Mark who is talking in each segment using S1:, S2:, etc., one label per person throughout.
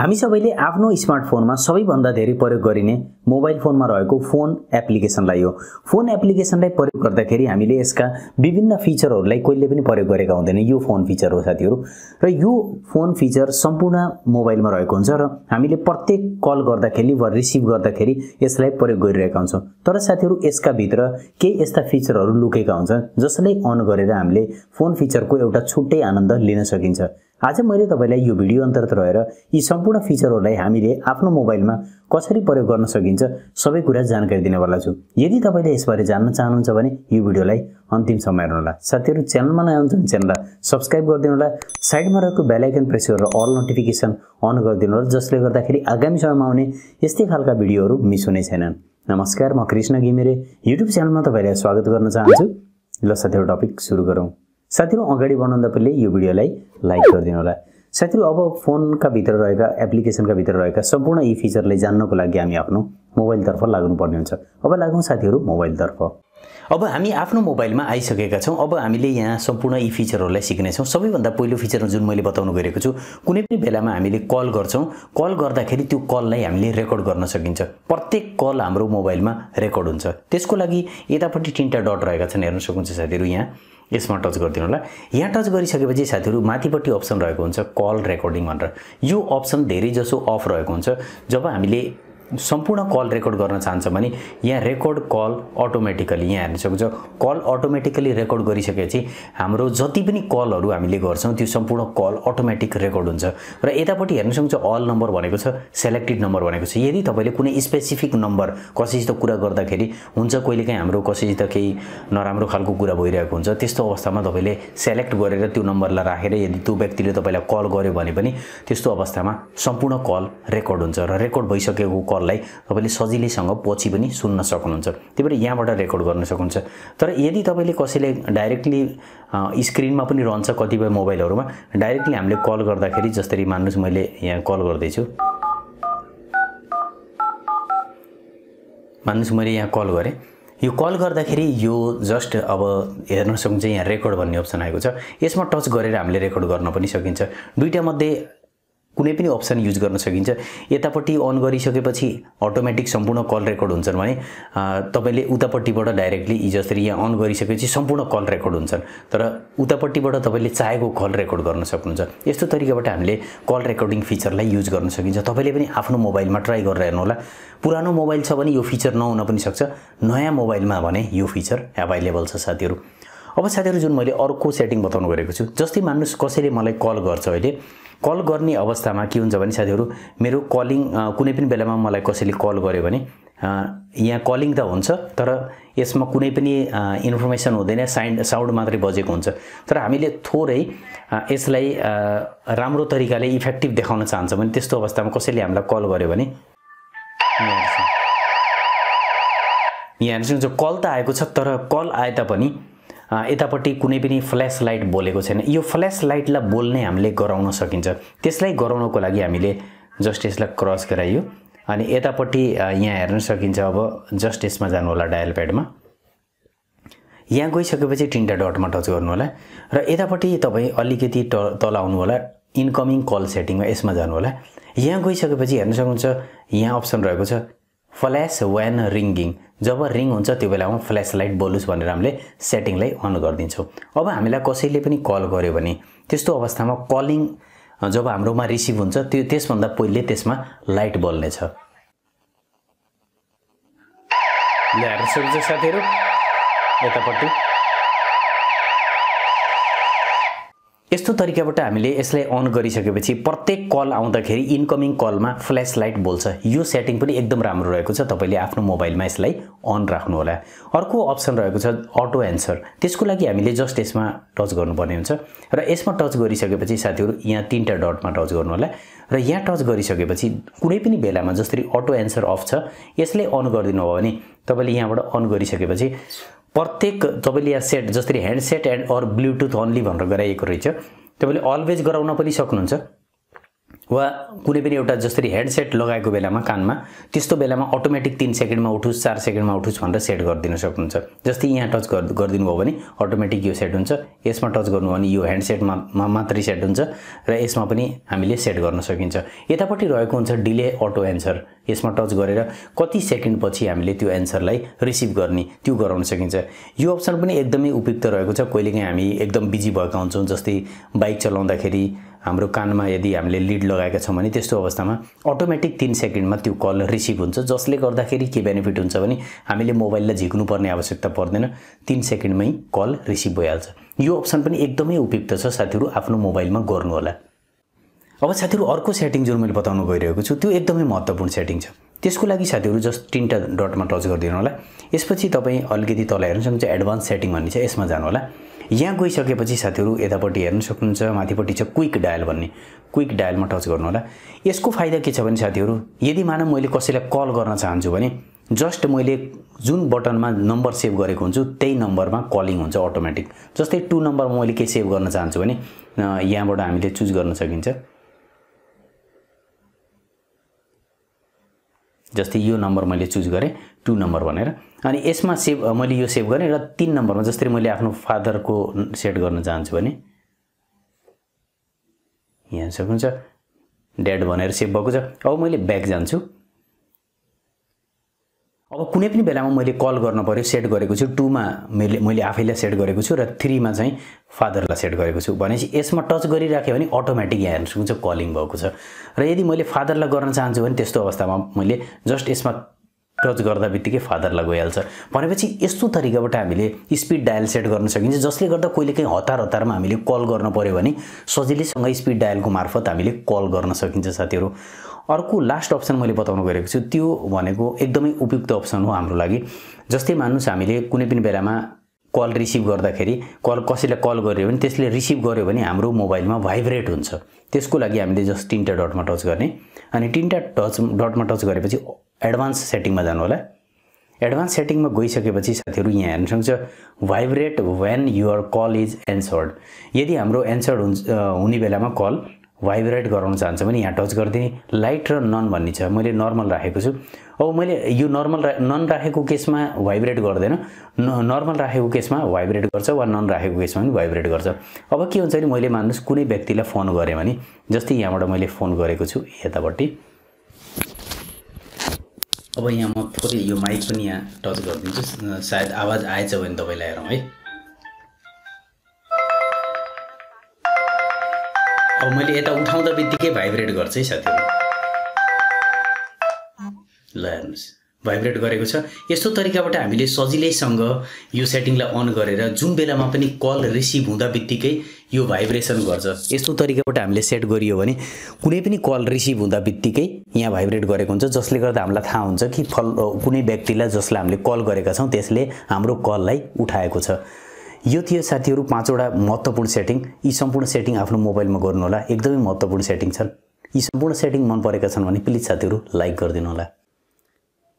S1: हामी सबैले आफ्नो स्मार्टफोनमा सबैभन्दा धेरै प्रयोग गरिने मोबाइल फोनमा रहेको फोन एप्लिकेसनलाई हो। फोन एप्लिकेसनलाई प्रयोग गर्दाखेरि हामीले यसका विभिन्न फिचरहरूलाई कहिले पनि प्रयोग गरेका हुँदैन। यो फोन फिचर हो साथीहरु, र यो फोन फिचर सम्पूर्ण मोबाइलमा रहेको हुन्छ र हामीले प्रत्येक कल गर्दाखेरि वा रिसिभ गर्दाखेरि यसलाई प्रयोग गरिरहेका हुन्छौं। तर साथीहरु, यसका भित्र केही यस्ता फिचरहरू लुकेका हुन्छन् जसलाई अन गरेर हामीले फोन फिचरको एउटा छुट्टै आनन्द लिन सकिन्छ। आज मैले तपाईलाई यो भिडियो अन्तर्गत रहेर यी सम्पूर्ण फिचरहरूलाई हामीले आफ्नो मोबाइलमा कसरी प्रयोग गर्न सकिन्छ सबै कुरा जानकारी दिनेवाला छु। यदि तपाईले यसबारे जान्न चाहनुहुन्छ भने यो भिडियोलाई अन्तिमसम्म हेर्नु होला। साथीहरु, च्यानलमा नयाँ हुनुहुन्छ भने च्यानललाई सब्स्क्राइब गरिदिनु होला। साइडमा रहेको बेल आइकन प्रेस गरेर अल नोटिफिकेसन अन गरिदिनु होला, जसले गर्दाखेरि आगामी समयमा आउने यस्तै खालका भिडियोहरू मिस हुने छैनन्। नमस्कार, म कृष्ण घिमिरे युट्युब च्यानलमा तपाईलाई स्वागत गर्न चाहन्छु। ल साथीहरु, टपिक सुरु गरौँ। साथीहरु, अगाडि बढ्नुभन्दा पहिले यो भिडियोलाई लाइक गरिदिनु होला। साथीहरु, अब फोनका भित्र रहेका एप्लिकेसनका भित्र रहेका सम्पूर्ण यी फिचरलाई जान्नको लागि हामी आफ्नो मोबाइलतर्फ लाग्नुपर्ने हुन्छ। अब लागौं साथीहरु मोबाइलतर्फ। अब हामी आफ्नो मोबाइलमा आइसकेका छौं। अब हामीले यहाँ सम्पूर्ण यी फिचरहरूलाई सिक्ने छौं। सबैभन्दा पहिलो फिचर जुन मैले बताउन गएको छु, कुनै पनि बेलामा हामीले कल गर्छौं, कल गर्दाखेरि त्यो कललाई हामीले रेकर्ड गर्न सकिन्छ। प्रत्येक कल हाम्रो मोबाइलमा रेकर्ड हुन्छ। त्यसको लागि यतापट्टि तीनटा डट रहेका छन्, हेर्न सक्नुहुन्छ साथीहरु। यहाँ यसमा टच गरिदिनु होला। यहाँ टच गरिसकेपछि साथीहरु माथिपट्टि अप्सन रहेको हुन्छ कल रेकर्डिङ भनेर। यो अप्सन धेरै जसो अफ रहेको हुन्छ। जब हामीले सम्पूर्ण कल रेकर्ड गर्न चाहन्छ भने यहाँ रेकर्ड कल अटोमेटिकली, यहाँ हेर्न सक्नुहुन्छ कल अटोमेटिकली रेकर्ड गरिसकेपछि हाम्रो जति पनि कलहरू हामीले गर्छौं त्यो सम्पूर्ण कल अटोमेटिक रेकर्ड हुन्छ। र यतापट्टि हेर्न सक्नुहुन्छ अल नम्बर भनेको छ, सेलेक्टेड नम्बर भनेको छ। यदि तपाईले कुनै स्पेसिफिक नम्बर कसैसित कुरा गर्दाखेरि हुन्छ, कहिलेकाहीँ हाम्रो कसैसित केही नराम्रो खालको कुरा भइरहेको हुन्छ, त्यस्तो अवस्थामा तपाईले सेलेक्ट गरेर त्यो नम्बरलाई राखेर यदि त्यो व्यक्तिले तपाईलाई कल गर्यो भने पनि त्यस्तो अवस्थामा सम्पूर्ण कल रेकर्ड हुन्छ र रेकर्ड भइसकेको कललाई तपाईले सजिलैसँग पछि पनि सुन्न सक्नुहुन्छ। त्यही भएर यहाँबाट रेकर्ड गर्न सक्नुहुन्छ। तर यदि तपाईले कसैले डाइरेक्टली स्क्रिनमा पनि रहन्छ कतिपय मोबाइलहरुमा, डाइरेक्टली हामीले कल गर्दाखेरि, जसरी मान्नुस् मैले यहाँ कल गर्दै छु, मान्नुस् मैले यहाँ कल गरे, यो कल गर्दाखेरि यो जस्ट अब हेर्न सक्नुहुन्छ यहाँ रेकर्ड भन्ने अप्सन आएको छ। यसमा टच गरेर हामीले रेकर्ड गर्न पनि सकिन्छ। दुईटा मध्ये कुनै पनि अप्सन युज गर्न सकिन्छ। यतापट्टि अन गरिसकेपछि अटोमेटिक सम्पूर्ण कल रेकर्ड हुन्छन् भने तपाईले उतापट्टिबाट डाइरेक्टली जसरी यहाँ अन गरिसकेपछि सम्पूर्ण कल रेकर्ड हुन्छन्, तर उतापट्टिबाट तपाईले चाहेको कल रेकर्ड गर्न सक्नुहुन्छ। यस्तो तरिकाबाट हामीले कल रेकर्डिङ फिचरलाई युज गर्न सकिन्छ। तपाईले पनि आफ्नो मोबाइलमा ट्राई गरेर हेर्नु होला। पुरानो मोबाइल छ भने यो फिचर नहुन पनि सक्छ, नयाँ मोबाइलमा भने यो फिचर अवेलेबल छ साथीहरु। अब साथीहरु, जुन मैले अर्को सेटिङ बताउन गएको छु, जस्तै मान्नुस् कसैले मलाई कल गर्छ, अहिले कल गर्ने अवस्थामा के हुन्छ भने साथीहरु, मेरो कलिङ कुनै पनि बेलामा मलाई कसैले कल गर्यो भने यहाँ कलिङ त हुन्छ, तर यसमा कुनै पनि इन्फर्मेसन हुँदैन, साउन्ड मात्रै बजेको हुन्छ। तर हामीले थोरै यसलाई राम्रो तरिकाले इफेक्टिभ देखाउन चाहन्छ भने त्यस्तो अवस्थामा कसैले हामीलाई कल गर्यो भने यहाँ हेर्नुहुन्छ कल त आएको छ, तर कल आए तापनि यतापट्टि कुनै पनि फ्ल्यास लाइट बोलेको छैन। यो फ्ल्यास लाइटलाई बोल्ने हामीले गराउन सकिन्छ। त्यसलाई गराउनको लागि हामीले जस्ट यसलाई क्रस गराइयो अनि यतापट्टि यहाँ हेर्न सकिन्छ। अब जस्ट यसमा जानु होला, डायल प्याडमा यहाँ गइसकेपछि तीनटा डटमा टच गर्नु होला र यतापट्टि तपाई अलिकति तल आउनु होला, इनकमिङ कल सेटिङमा यसमा जानु होला। यहाँ गइसकेपछि हेर्न सक्नुहुन्छ यहाँ अप्सन रहेको छ फ्ल्यास व्हेन रिंगिङ। जब रिङ हुन्छ त्यो बेलामा फ्ल्यास लाइट बोलुस् भनेर हामीले सेटिङलाई अन गरिदिन्छौँ। अब हामीलाई कसैले पनि कल गर्यो भने त्यस्तो अवस्थामा कलिङ जब हाम्रोमा रिसिभ हुन्छ त्यो त्यसभन्दा पहिले त्यसमा लाइट बल्ने छ। ल हेर्न सक्नुहुन्छ साथीहरु, यतापट्टि यस्तो तरिकाबाट हामीले यसलाई अन गरिसकेपछि प्रत्येक कल आउँदाखेरि इनकमिङ कलमा फ्ल्यास लाइट बोल्छ। यो सेटिङ पनि एकदम राम्रो रहेको छ। तपाईले आफ्नो मोबाइलमा यसलाई अन राख्नु होला। अर्को अप्सन रहेको छ अटो एन्सर। त्यसको लागि हामीले जस्ट यसमा टच गर्नुपर्ने हुन्छ र यसमा टच गरिसकेपछि साथीहरु यहाँ तीनटा डटमा टच गर्नु होला र यहाँ टच गरिसकेपछि कुनै पनि बेलामा जसरी अटो एन्सर अफ छ यसले अन गरिदिनु हो भने तपाईले यहाँबाट अन गरिसकेपछि प्रत्येक तपाईले यहाँ सेट जसरी ह्यान्डसेट एन्ड अर ब्लुटुथ ओन्ली भनेर गराएको रहेछ, तपाईले अलवेज गराउन पनि सक्नुहुन्छ वा कुनै पनि एउटा जसरी हेडसेट लगाएको बेलामा कानमा त्यस्तो बेलामा अटोमेटिक 3 सेकेन्डमा उठुस् 4 सेकेन्डमा उठुस् भनेर सेट गरिदिन सक्नुहुन्छ। जस्तै यहाँ टच गरिदिनु भयो भने अटोमेटिक यो सेट हुन्छ, यसमा टच गर्नु भने यो ह्यान्डसेटमा मात्रै सेट हुन्छ र यसमा पनि हामीले सेट गर्न सकिन्छ। यतापट्टि रहेको हुन्छ डिले अटो एन्सर, यसमा टच गरेर कति सेकेन्ड पछि हामीले त्यो एन्सरलाई रिसिभ गर्ने त्यो गराउन सकिन्छ। यो अप्सन पनि एकदमै उपयुक्त रहेको छ। कहिलेकाहीँ हामी एकदम बिजी भएका हुन्छौँ, जस्तै बाइक चलाउँदाखेरि हाम्रो कानमा यदि हामीले लिड लगाएका छौँ भने त्यस्तो अवस्थामा अटोमेटिक 3 सेकेन्डमा त्यो कल रिसिभ हुन्छ, जसले गर्दाखेरि के बेनिफिट हुन्छ भने हामीले मोबाइललाई झिक्नु पर्ने आवश्यकता पर्दैन, 3 सेकेन्डमै कल रिसिभ भइहाल्छ। यो अप्सन पनि एकदमै उपयुक्त छ साथीहरू, आफ्नो मोबाइलमा गर्नु होला। अब साथीहरू अर्को सेटिङ जुन मैले बताउन गइरहेको छु त्यो एकदमै महत्त्वपूर्ण सेटिङ छ। त्यसको लागि साथीहरू जस्ट 3टा डटमा टच गरिदिनु होला। यसपछि तपाईँ अलिकति तल हेर्न सक्नुहुन्छ एडभान्स सेटिङ भन्ने छ, यसमा जानु होला। यहाँ गइसकेपछि साथीहरू यतापट्टि हेर्न सक्नुहुन्छ, माथिपट्टि छ क्विक डायल भन्ने, क्विक डायलमा टच गर्नु होला। यसको फाइदा के छ भने साथीहरू, यदि मानव मैले कसैलाई कल गर्न चाहन्छु भने जस्ट मैले जुन बटनमा नम्बर सेभ गरेको हुन्छु त्यही नम्बरमा कलिङ हुन्छ अटोमेटिक। जस्तै 2 नम्बरमा मैले के सेभ गर्न चाहन्छु भने यहाँबाट हामीले चुज गर्न सकिन्छ। जस्तै यो नम्बर मैले चुज गरेँ 2 नम्बर भनेर, अनि यसमा मैले यो सेभ गरेँ र 3 नम्बरमा जस्तै मैले आफ्नो फादरको सेट गर्न चाहन्छु भने यहाँ सक्नुहुन्छ ड्याड भनेर सेभ भएको छ। अब मैले ब्याक जान्छु। अब कुनै पनि बेलामा मैले कल गर्न पर्यो, सेट गरेको छु 2 मा मैले आफैलाई सेट गरेको छु र 3 मा चाहिँ फादरलाई सेट गरेको छु भनेपछि यसमा टच गरिराख्यो भने अटोमेटिक यहाँ हेर्न सक्नुहुन्छ कलिङ भएको छ। र यदि मैले फादरलाई गर्न चाहन्छु भने त्यस्तो अवस्थामा मैले जस्ट यसमा टच गर्दा बित्तिकै फादरलाई गइहाल्छ। भनेपछि यस्तो तरिकाबाट हामीले स्पिड डायल सेट गर्न सकिन्छ, जसले गर्दा कहिलेकाहीँ हतारमा हामीले कल गर्न पर्यो भने सजिलैसँग स्पिड डायलको मार्फत हामीले कल गर्न सकिन्छ साथीहरू। अर्को लास्ट अप्सन मैले बताउन गइरहेको छु त्यो भनेको एकदमै उपयुक्त अप्सन हो हाम्रो लागि। जस्तै मान्नुस् हामीले कुनै पनि बेलामा कल रिसिभ गर्दाखेरि कसैलाई कल गर्यो भने त्यसले रिसिभ गर्यो भने हाम्रो मोबाइलमा भाइब्रेट हुन्छ। त्यसको लागि हामीले जस्ट 3टा डटमा टच गर्ने, अनि 3टा डटमा टच गरेपछि एडभान्स सेटिङमा जानु होला। एडभान्स सेटिङमा गइसकेपछि साथीहरू यहाँ हेर्न सक्नुहुन्छ vibrate when your call is answered. यदि हाम्रो एन्सर्ड हुने बेलामा कल भाइब्रेट गराउन चाहन्छ भने यहाँ टच गरिदिने। लाइट र नन भन्ने छ, मैले नर्मल राखेको छु। अब मैले यो नन राखेको केसमा भाइब्रेट गर्दैन, नर्मल राखेको केसमा भाइब्रेट गर्छ वा नन राखेको केसमा पनि भाइब्रेट गर्छ। अब के हुन्छ भने मैले मान्नुहोस् कुनै व्यक्तिलाई फोन गरेँ भने जस्तै यहाँबाट मैले फोन गरेको छु यतापट्टि। अब यहाँ म थोरै यो माइक पनि यहाँ टच गरिदिन्छु, सायद आवाज आएछ भने तपाईँलाई हेरौँ है। अब मैले यता उठाउँदा बित्तिकै भाइब्रेट गर्छ है साथीहरू, ल हेर्नुहोस् भाइब्रेट गरेको छ। यस्तो तरिकाबाट हामीले सजिलैसँग यो सेटिङलाई अन गरेर जुन बेलामा पनि कल रिसिभ हुँदा बित्तिकै यो भाइब्रेसन गर्छ। यस्तो तरिकाबाट हामीले सेट गरियो भने कुनै पनि कल रिसिभ हुँदा बित्तिकै यहाँ भाइब्रेट गरेको हुन्छ, जसले गर्दा हामीलाई थाहा हुन्छ कि कुनै व्यक्तिलाई जसलाई हामीले कल गरेका छौँ त्यसले हाम्रो कललाई उठाएको छ। यो थियो साथीहरू 5वटा महत्त्वपूर्ण सेटिङ। यी सम्पूर्ण सेटिङ आफ्नो मोबाइलमा गर्नु होला, एकदमै महत्त्वपूर्ण सेटिङ छन्। यी सम्पूर्ण सेटिङ मन परेका छन् भने प्लिज साथीहरू लाइक गरिदिनु होला।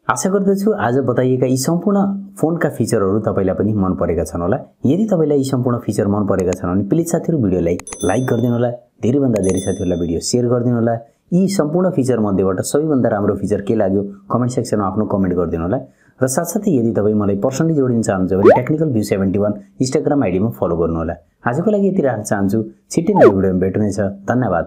S1: आशा गर्दछु आज बताइएका यी सम्पूर्ण फोनका फिचरहरू तपाईँलाई पनि मन परेका छन् होला। यदि तपाईँलाई यी सम्पूर्ण फिचर मन परेका छन् भने प्लिज साथीहरू भिडियोलाई लाइक गरिदिनु होला, धेरैभन्दा धेरै साथीहरूलाई भिडियो सेयर गरिदिनु होला। यी सम्पूर्ण फिचर मध्येबाट सबैभन्दा राम्रो फिचर के लाग्यो कमेन्ट सेक्सनमा आफ्नो कमेन्ट गरिदिनु होला। र साथसाथै यदि तपाईँ मलाई पर्सनली जोडिन चाहनुहुन्छ भने टेक्निकलभ्यू 71 इन्स्टाग्राम आइडीमा फलो गर्नु होला। आजको लागि यति राख्न चाहन्छु, छिट्टै नयाँ भिडियोमा भेट्नु नै छ। धन्यवाद।